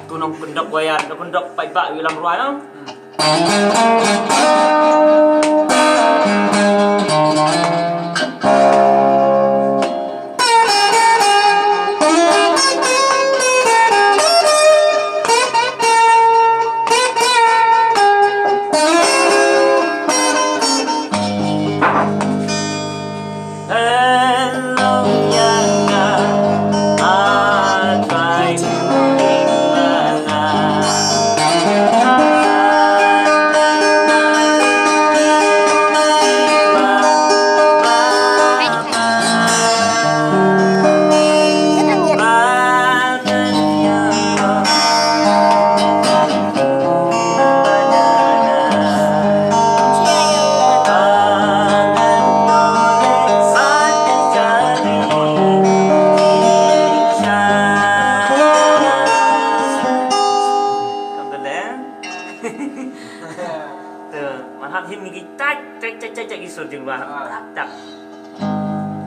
Tunong pendok wayan, pendok pai bak wilang ruai no. Cek isu jengwa tak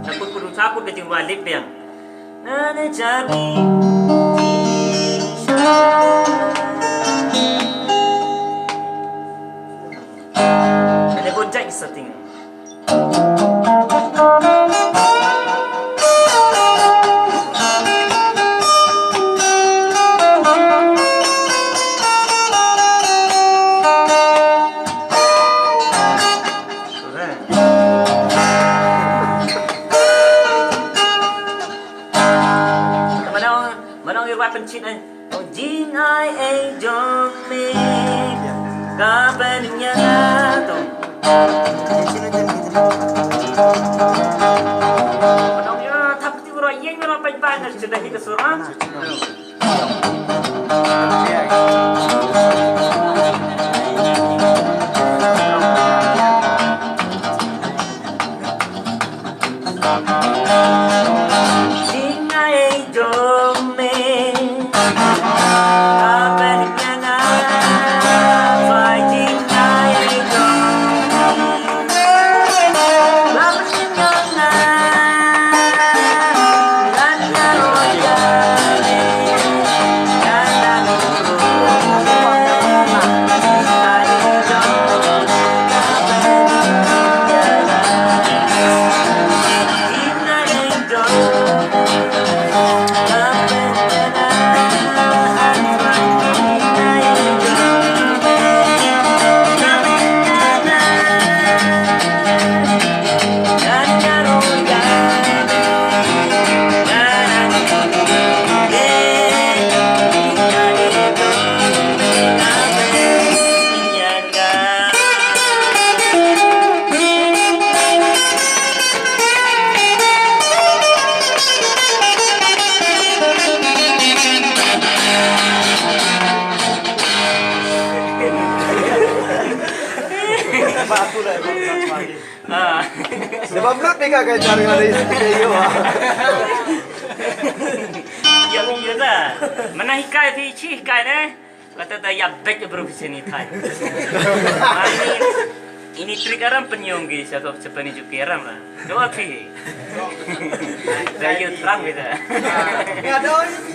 takut kudu takut ke jengwa lip yang nane jadi ada gojek setting pencit ai oh jin ai ai jom me kabarnya tu padahnya tapi orang yang orang pai-pai sudah hidup surah Sebab nak ni kakak cari ada istri dia. Ya mungkin lah. Mana hikai tu cih hikai ne? Kata tak ya back profesi ni thai. Ini trik aram penyong guys atau cepani juga aram lah. Doa pi. Saya terang beda. Ada orang yang